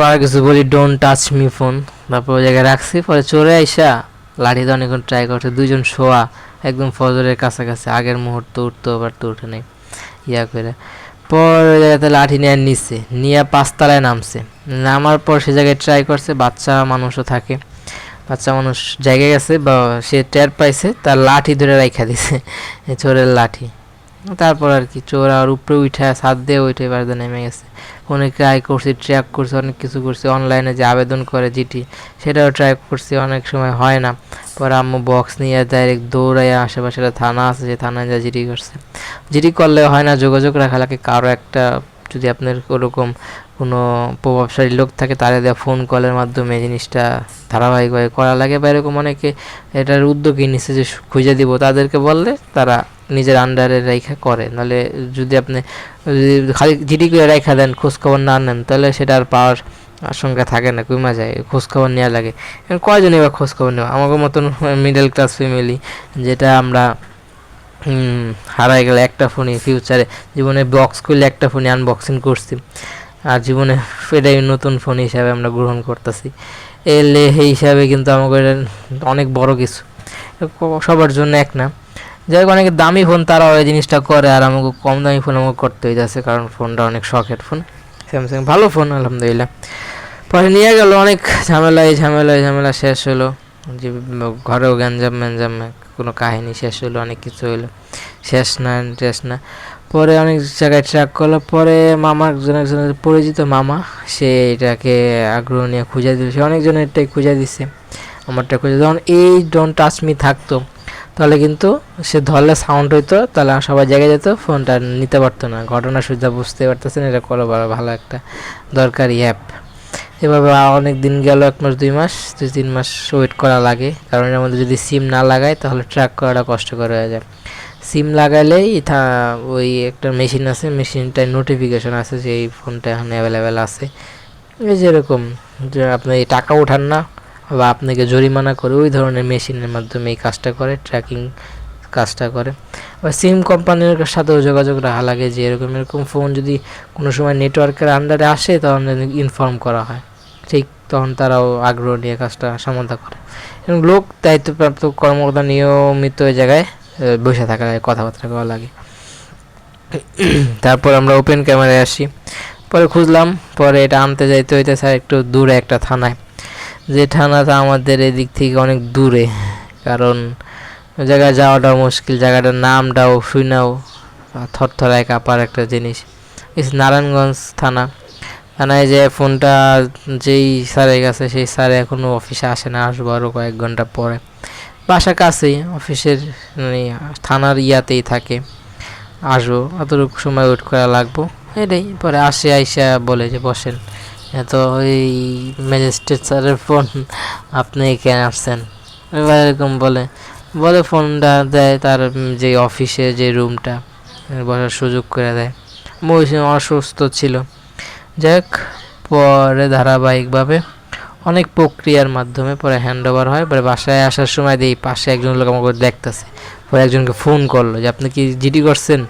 আর কিছু বলি, don't touch me phone, তারপর ওই জায়গায় রাখছি। পরে চোরে আইসা লাঠিতে অনেকক্ষণ ট্রাই করছে, দুইজন শোয়া একদম ফজরের কাছাকাছি, আগের মুহূর্তে উঠতেও পারতো, উঠে নেই ইয়া করে। পর ওই জায়গাতে লাঠি নিয়ে নিচ্ছে, নিয়ে 5 তলায় নামছে। নামার পর সে জায়গায় ট্রাই করছে, বাচ্চা মানুষও থাকে, বাচ্চা মানুষ জায়গায় গেছে বা সে টের পাইছে, তার লাঠি ধরে রাইখা দিছে, চোরের লাঠি। তারপর আর কি চোর আর উপরে উঠে ছাদ দিয়ে উঠে বাড়িতে নেমে গেছে। ফোনে ট্রাই করছি, ট্র্যাক করছি, অনেক কিছু করছি, অনলাইনে যে আবেদন করে জিটি সেটাও ট্রাই করছি, অনেক সময় হয় না। পরে আম্মু বক্স নিয়ে ডাইরেক্ট দৌড়াইয়া আশেপাশে থানা আছে, যে থানায় যা জিডি করছে। জিডি করলে হয় না, যোগাযোগ রাখা লাগে কারো একটা, যদি আপনার ওরকম কোনো প্রভাবশালী লোক থাকে তারা দেওয়া ফোন কলের মাধ্যমে জিনিসটা ধারাবাহিকভাবে করা লাগে, বা এরকম অনেকে এটার উদ্যোগী নিচ্ছে যে খুঁজে দিব, তাদেরকে বললে তারা নিজের আন্ডারে রেখা করে। নাহলে যদি আপনি যদি খালি জিডি করে রেখা দেন, খোঁজখবর না নেন, তাহলে সেটা আর পাওয়ার আশঙ্কা থাকে না, কমা যায়, খোঁজখবর নেওয়া লাগে। কয়জন এবার খোঁজখবর নেওয়া, আমাদের মতন মিডল ক্লাস ফ্যামিলি, যেটা আমরা হারাই গেলে একটা ফোনই ফিউচারে, জীবনে বক্স করলে একটা ফোনই আনবক্সিং করছি, আর জীবনে এটাই নতুন ফোন হিসাবে আমরা গ্রহণ করতেছি। এলে সেই হিসাবে কিন্তু আমাদের অনেক বড় কিছু, সবার জন্য এক না। যাই হোক, অনেকে দামি ফোন তারাও এই জিনিসটা করে, আর আমাকে কম দামি ফোন আমাকে করতে হইতেছে, কারণ ফোনটা অনেক শখের ফোন। স্যামসাং ভালো ফোন আলহামদুলিল্লাহ। পরে নিয়ে গেল, অনেক ঝামেলা শেষ হলো, যে ঘরেও গ্যাঞ্জাম কোনো কাহিনী শেষ হলো, অনেক কিছু হলো, শেষ না। পরে অনেক জায়গায় ট্র্যাক করলো, পরে মামার একজনের পরিচিত মামা, সে এটাকে আগ্রহ নিয়ে খুঁজে দিল, সে অনেকজনেরটাই খুঁজে দিচ্ছে, আমারটা খুঁজে। যখন এই ডোন্ট টাচ মি থাকতো, তাহলে কিন্তু সে ধরলে সাউন্ড হইতো, তাহলে সবাই জায়গায় যেত, ফোনটা নিতে পারতো না। ঘটনা সোজা বুঝতে পারতেছেন, এটা করো ভালো একটা দরকারি অ্যাপ। এভাবে অনেক দিন গেল, 1 মাস 2 মাস 2-3 মাস ওয়েট করা লাগে, কারণ এর মধ্যে যদি সিম না লাগায় তাহলে ট্র্যাক করাটা কষ্টকর হয়ে যায়। সিম লাগালেই ওই একটা মেশিন আছে, মেশিনটায় নোটিফিকেশন আছে যে এই ফোনটা এখন অ্যাভেলেবেল আছে। এই যেরকম যে আপনি টাকা ওঠান না বা আপনাকে জরিমানা করে, ওই ধরনের মেশিনের মাধ্যমে এই কাজটা করে, ট্র্যাকিং কাজটা করে। বা সিম কোম্পানির সাথেও যোগাযোগ রাখা লাগে, যে এরকম ফোন যদি কোনো সময় নেটওয়ার্কের আন্ডারে আসে তখন ইনফর্ম করা হয়, ঠিক তখন তারাও আগ্রহ নিয়ে কাজটা সমাধা করে। এবং লোক দায়িত্বপ্রাপ্ত কর্মকর্তা নিয়মিত ওই জায়গায় বসে থাকা লাগে, কথাবার্তা করা লাগে। তারপর আমরা ওপেন ক্যামেরায় আসি, পরে খুঁজলাম, পরে এটা আনতে যাইতে হইতেছে একটু দূরে একটা থানায়, যে থানাটা আমাদের এদিক থেকে অনেক দূরে, কারণ ওই জায়গায় যাওয়াটাও মুশকিল, জায়গাটার নামটাও শুনাও থরথরায় কাঁপার একটা জিনিস। নারায়ণগঞ্জ থানায় যে ফোনটা যেই স্যারের কাছে, সেই স্যার এখনও অফিসে আসে না, আসবো আরও কয়েক ঘন্টা পরে। বাসার কাছেই, অফিসের মানে থানার ইয়াতেই থাকে, আসবো, অতটুকু সময় ওয়েট করা লাগবো, এটাই। পরে আইসা বলে যে বসেন, তো ওই ম্যাজিস্ট্রেট স্যারের ফোন, আপনি কেন আসছেন, এবার এরকম বলে ফোনটা দেয় তার যে অফিসে যে রুমটা, বসার সুযোগ করে দেয়। ওই সময় অসুস্থ ছিল। যাই হোক, পরে ধারাবাহিকভাবে অনেক প্রক্রিয়ার মাধ্যমে পরে হ্যান্ড ওভার হয়। পরে বাসায় আসার সময় দিই পাশে একজন লোক আমাকে দেখতেছে, পরে একজনকে ফোন করলো যে আপনি কি জিডি করছেন,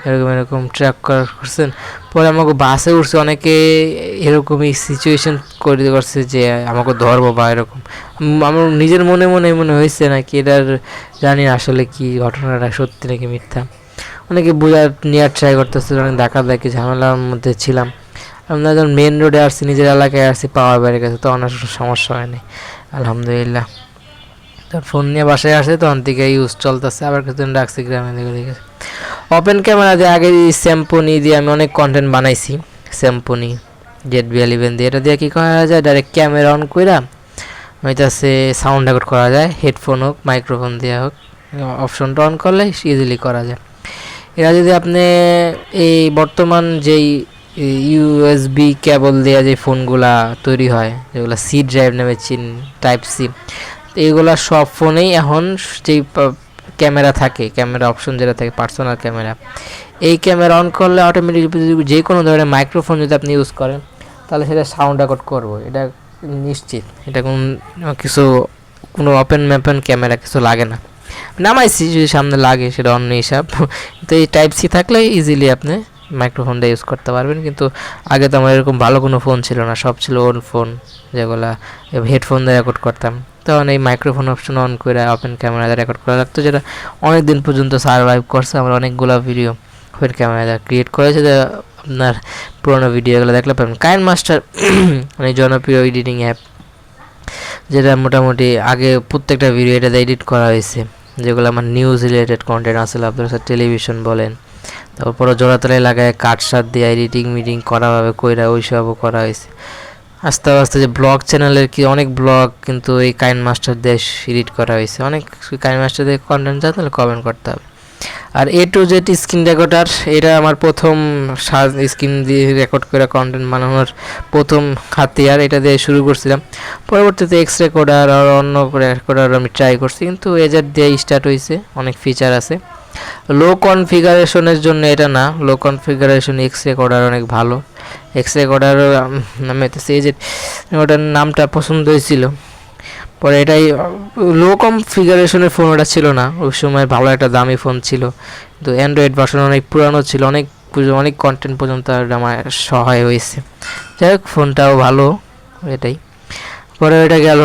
এরকম ট্র্যাক করছেন। পরে আমাকে বাসে উঠছে, অনেকে এরকমই সিচুয়েশন করে করছে যে আমাকে ধরবো বা এরকম। আমার নিজের মনে হয়েছে নাকি এটার, জানি আসলে কি ঘটনাটা সত্যি নাকি মিথ্যা। অনেকে বোঝার নেওয়ার ট্রাই করতেছে, অনেক ধাক্কাধাক্কি ঝামেলার মধ্যে ছিলাম। আমরা যখন মেন রোডে আসছি, নিজের এলাকায় আসছি, পাওয়ার বাইরে গেছে, তখন আর সমস্যা হয়নি আলহামদুলিল্লাহ। তখন ফোন নিয়ে বাসায় আসে, তখন থেকে ইউজ চলতেছে, আবার কিছুদিন রাখছি গ্রামে দিকে গেছে। ওপেন ক্যামেরা দিয়ে আগে স্যাম্পনি দিয়ে আমি অনেক কন্টেন্ট বানাইছি, স্যাম্পনি ZB-11 দিয়ে। এটা দিয়ে কী করা যায়, ডাইরেক্ট ক্যামেরা অন কইরা হইতাছে সাউন্ড রেকর্ড করা যায়, হেডফোন হোক মাইক্রোফোন দিয়ে হোক, অপশনটা অন করলে ইজিলি করা যায়। এরা যদি আপনি এই বর্তমান যেই USB কেবল দেওয়া যে ফোনগুলা তৈরি হয়, যেগুলো সি ড্রাইভ নামে টাইপ সি, এইগুলা সব ফোনেই এখন যেই ক্যামেরা থাকে, ক্যামেরা অপশন যেটা থাকে পার্সোনাল ক্যামেরা, এই ক্যামেরা অন করলে অটোমেটিক যে কোনো ধরনের মাইক্রোফোন যদি আপনি ইউজ করেন, তাহলে সেটা সাউন্ড রেকর্ড করবো, এটা নিশ্চিত। এটা কোনো ওপেন ম্যাপেন ক্যামেরা কিছু লাগে না। নামাইছি, যদি সামনে লাগে সেটা অন্য হিসাব, তো এই টাইপ সি থাকলে ইজিলি আপনি মাইক্রোফোন দিয়ে ইউজ করতে পারবেন। কিন্তু আগে তো আমার এরকম ভালো কোনো ফোন ছিল না, সব ছিল ওল্ড ফোন, যেগুলা হেডফোন দিয়ে রেকর্ড করতাম। তখন এই মাইক্রোফোন অপশন অন করে ওপেন ক্যামেরা দিয়ে রেকর্ড করা লাগতো, যেটা অনেক দিন পর্যন্ত সার্ভাইভ করছে। আমার অনেকগুলো ভিডিও ওপেন ক্যামেরা দিয়ে ক্রিয়েট করেছে, যে আপনার পুরোনো ভিডিওগুলো দেখলে পাবেন। কাইনমাস্টার অনেক জনপ্রিয় এডিটিং অ্যাপ, যেটা মোটামুটি আগে প্রত্যেকটা ভিডিও এটাতে এডিট করা হয়েছে, যেগুলো আমার নিউজ রিলেটেড কন্টেন্ট আসলে আপনার সাথে টেলিভিশন বলেন, তারপরে জোড়াতলায় লাগায় কাটসাট দিয়ে এডিটিং মিটিং করা হবে কইরা ওইসবও করা হয়েছে। আস্তে আস্তে যে ব্লগ চ্যানেলের কি অনেক ব্লগ কিন্তু এই কাইনমাস্টার দিয়ে এডিট করা হয়েছে। অনেক কাইনমাস্টার দিয়ে কন্টেন্ট চান তাহলে কমেন্ট করতে হবে। আর A to Z screen recorder, এটা আমার প্রথম স্ক্রিন দিয়ে রেকর্ড করে কন্টেন্ট বানানোর প্রথম হাতিয়ার, এটা দিয়ে শুরু করছিলাম। পরবর্তীতে এক্স রেকর্ডার আর অন্য রেকর্ডার আমি ট্রাই করছি, কিন্তু এজার দিয়ে স্টার্ট হয়েছে। অনেক ফিচার আছে। লো কনফিগারেশনের জন্য এটা না, লো কনফিগারেশন এক্স রেকর্ডার অনেক ভালো। এক্স রেকর্ডার আমি এই যে ওটার নামটা পছন্দ হয়েছিল, পরে এটাই লো কনফিগারেশনের ফোন ওটা ছিল না ওই সময়, ভালো একটা দামি ফোন ছিল, কিন্তু অ্যান্ড্রয়েড ভার্সন অনেক পুরানো ছিল, অনেক কন্টেন্ট পর্যন্ত আমার সহায় হয়েছে। যাই হোক ফোনটাও ভালো এটাই। পরে এটা গেল,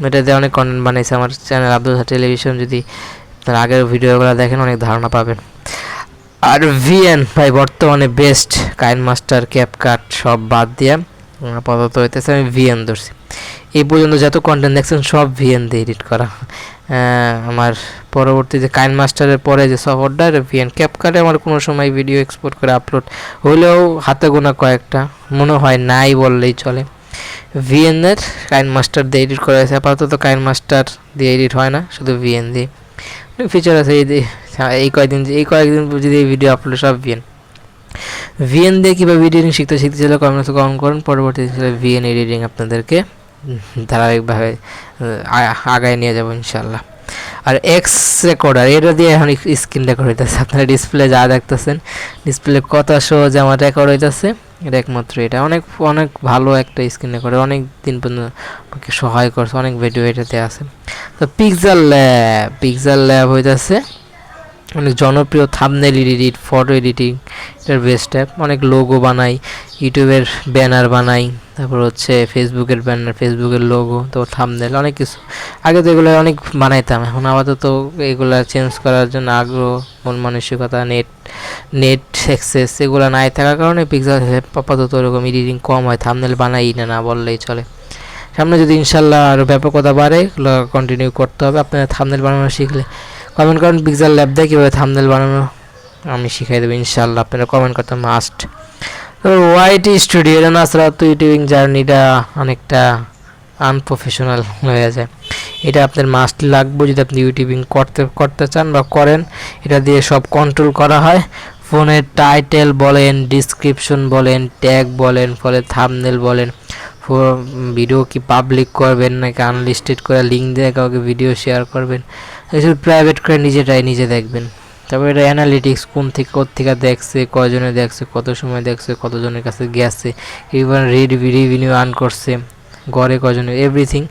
এটাতে অনেক কন্টেন্ট বানিয়েছে আমার চ্যানেল আব্দুল সাদ টেলিভিশন, যদি তার আগের ভিডিওগুলো দেখেন অনেক ধারণা পাবেন। আর ভিএন ভাই বর্তমানে বেস্ট, কাইনমাস্টার ক্যাপকাট সব বাদ দিয়ে আপাতত হইতেছে আমি ভিএন ধরছি। এই পর্যন্ত যত কন্টেন্ট দেখছেন সব ভিএন দিয়ে এডিট করা। আমার পরবর্তীতে কাইনমাস্টারের পরে যে সফটওয়্যার ভিএন, ক্যাপকাটে আমার কোনো সময় ভিডিও এক্সপোর্ট করে আপলোড হলেও হাতে গোনা কয়েকটা, মনে হয় নাই বললেই চলে। ভিএনের কাইনমাস্টার দিয়ে এডিট করা হয়েছে, আপাতত কাইনমাস্টার দিয়ে এডিট হয় না, শুধু ভিএন দিয়ে। অনেক ফিচার আছে এই কয়েকদিন যদি এই ভিডিও আপলোড সব ভিএন দিয়ে কীভাবে ভিডিও এডিটিং শিখতে চাইলে কমেন্টে কমেন্ট করুন। পরবর্তীতে ভিএন এডিটিং আপনাদেরকে ধারাবাহিকভাবে আগায় নিয়ে যাবো ইনশাল্লাহ। আর এক্স রেকর্ডার, এটা দিয়ে এখন স্ক্রিন রেকর্ড হইতেছে, আপনারা ডিসপ্লে যা দেখতেছেন ডিসপ্লে কথা সহজে আমার রেকর্ড হইতেছে, এটা একমাত্র এটা অনেক অনেক ভালো একটা স্ক্রিন রেকর্ডার, অনেক দিন পর্যন্ত আমাকে সহায় করছে, অনেক ভিডিও এটাতে আছে। তো পিক্সেল ল্যাব হইতেছে অনেক জনপ্রিয় থাম্বনেল এডিট, ফটো এডিটিং, এটার বেস্ট অ্যাপ। অনেক লোগো বানাই, ইউটিউবের ব্যানার বানাই, তারপর হচ্ছে ফেসবুকের ব্যানার, ফেসবুকের লোগো, তারপর থাম্বনেল, অনেক কিছু। আগে তো এগুলো অনেক বানাইতাম, এখন আপাতত এগুলো চেঞ্জ করার জন্য আগ্রহ, মন মানসিকতা, নেট অ্যাক্সেস এগুলো নাই থাকার কারণে পিক্সেল আপাতত ওরকম এডিটিং কম হয়, থাম্বনেল বানাই না বললেই চলে। সামনে যদি ইনশাল্লাহ আরও ব্যাপকতা বাড়ে এগুলো কন্টিনিউ করতে হবে। আপনারা থাম্বনেল বানানো শিখলে কমেন্ট করেন পিক্সেল ল্যাব দিয়ে কীভাবে থাম্বনেল বানানো, আমি শিখাই দেবো ইনশাল্লাহ, আপনারা কমেন্ট করতে মাস্ট। তো ওয়াইটি স্টুডিও, এটা না ছাড়া তো ইউটিউবিং জার্নিটা অনেকটা আনপ্রফেশনাল হয়ে যায়। এটা আপনার মাস্ট লাগবে যদি আপনি ইউটিউবিং করতে চান বা করেন। এটা দিয়ে সব কন্ট্রোল করা হয়, ফোনের টাইটেল বলেন, ডিসক্রিপশন বলেন, ট্যাগ বলেন, ফলে থাম্বনেল বলেন, ভিডিও কি পাবলিক করবেন নাকি আনলিস্টেড করে লিঙ্ক দিয়ে কাউকে ভিডিও শেয়ার করবেন, এসব প্রাইভেট করে নিজে দেখবেন। তারপর এটা অ্যানালিটিক্স, কোথেকে দেখছে, কয়জনে দেখছে, কত সময় দেখছে, কতজনের কাছে গেছে, ইভেন রিভিনিউ আর্ন করছে, গড়ে কয়জনে, এভরিথিং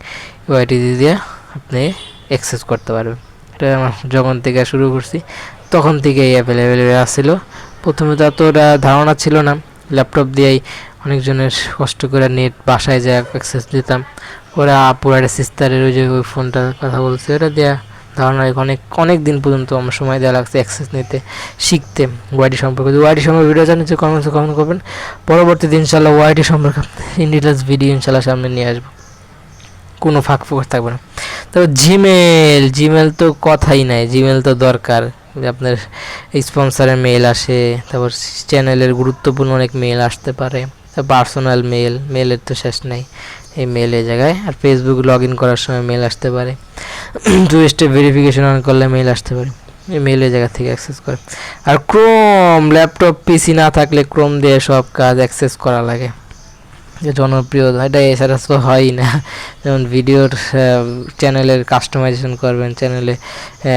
ওয়াইটি দিয়ে আপনি অ্যাক্সেস করতে পারবেন। এটা আমার যখন থেকে শুরু করছি তখন থেকে এই অ্যাভেলেবেল আসছিলো। প্রথমে তো এতটা ধারণা ছিল না, ল্যাপটপ দিয়েই অনেকজনের কষ্ট করে নেট বাসায় যায় অ্যাক্সেস দিতাম। ওরা পুরো একটা সিস্টারের ওই ফোনটার কথা বলছে, ওটা দেওয়া ধারণা অনেক দিন পর্যন্ত আমার সময় দেওয়া লাগছে অ্যাক্সেস নিতে, শিখতে ওয়াইটি সম্পর্কে। ওয়াইটি সম্পর্কে ভিডিও জানেন যে কমেন্ট করবেন। পরবর্তীতে ইনশাল্লাহ ওয়াইটি সম্পর্কে ইন ডিটেলস ভিডিও ইনশাল্লাহ সামনে নিয়ে আসবো, কোনো ফাঁক থাকবে না। তবে জিমেল তো কথাই নাই, জিমেল তো দরকার। আপনার স্পন্সরের মেল আসে, তারপর চ্যানেলের গুরুত্বপূর্ণ অনেক মেল আসতে পারে, পার্সোনাল মেলের তো শেষ নাই এই মেলের জায়গায়। আর ফেসবুক লগ ইন করার সময় মেল আসতে পারে, 2 স্টেপ ভেরিফিকেশন অন করলে মেল আসতে পারে, এই মেলের জায়গা থেকে অ্যাক্সেস করে। আর ক্রোম, ল্যাপটপ পিসি না থাকলে ক্রোম দিয়ে সব কাজ অ্যাক্সেস করা লাগে, যে জনপ্রিয়, এটা এছাড়া তো হয়ই না। যেমন ভিডিওর চ্যানেলের কাস্টমাইজেশন করবেন, চ্যানেলে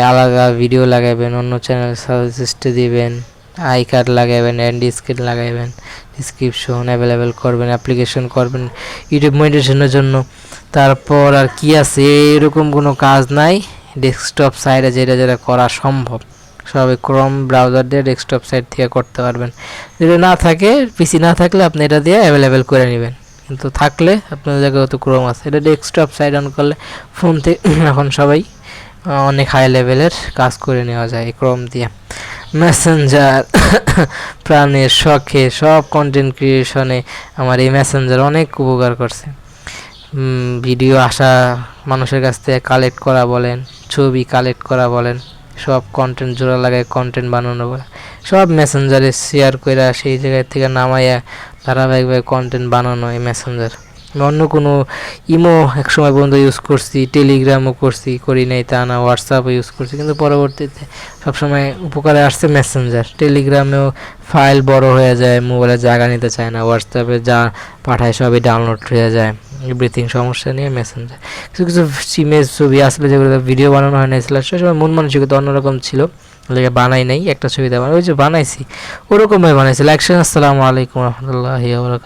আলাদা ভিডিও লাগাবেন, অন্য চ্যানেল সাজেস্টে দিবেন, আই কার্ড লাগাবেন, এন্ড স্ক্রিন লাগাবেন, ডিসক্রিপশন অ্যাভেলেবেল করবেন, অ্যাপ্লিকেশন করবেন ইউটিউব মনিটাইজেশনের জন্য। তারপর আর কি আছে, এরকম কোনো কাজ নাই ডেস্কটপ সাইডে যেটা করা সম্ভব, সবাই ক্রোম ব্রাউজার দিয়ে ডেস্কটপ সাইট থেকে করতে পারবেন। যদি না থাকে, পিসি না থাকলে আপনি এটা দিয়ে অ্যাভেলেবেল করে নেবেন, কিন্তু থাকলে আপনার জায়গায় তো ক্রোম আছে, এটা ডেস্কটপ সাইট অন করলে ফোন থেকে এখন সবাই অনেক হাই লেভেলের কাজ করে নেওয়া যায় এই ক্রোম দিয়ে। মেসেঞ্জার প্রাণের শখে সব কন্টেন্ট ক্রিয়েশনে আমার এই মেসেঞ্জার অনেক উপকার করছে। ভিডিও আসা মানুষের কাছ থেকে কালেক্ট করা বলেন, ছবি কালেক্ট করা বলেন, সব কন্টেন্ট জোড়া লাগায় কন্টেন্ট বানানো বলে, সব মেসেঞ্জারে শেয়ার করে সেই জায়গায় থেকে নামাইয়া ধারাবাহিকভাবে কন্টেন্ট বানানো এই মেসেঞ্জার। অন্য কোনো ইমো একসময় পর্যন্ত ইউজ করছি, টেলিগ্রামও করি নাই তা না, হোয়াটসঅ্যাপও ইউজ করছি, কিন্তু পরবর্তীতে সবসময় উপকারে আসছে মেসেঞ্জার। টেলিগ্রামেও ফাইল বড় হয়ে যায়, মোবাইলে জায়গা নিতে চায় না, হোয়াটসঅ্যাপে যা পাঠায় সবই ডাউনলোড হয়ে যায়, এভরিথিং সমস্যা নিয়ে মেসেঞ্জার। কিছু কিছু ইমেজ ছবি আসলে যেগুলো ভিডিও বানানো হয় না, সে সময় মন মানসিকতা অন্যরকম ছিল, লেগে বানাই নাই, একটা ছবি দেওয়া ওই যে বানাইছি ওরকমভাবে বানাইছি। আসসালামু আলাইকুম রহমতুল্লাহি ওয়া বারাকাতুহু।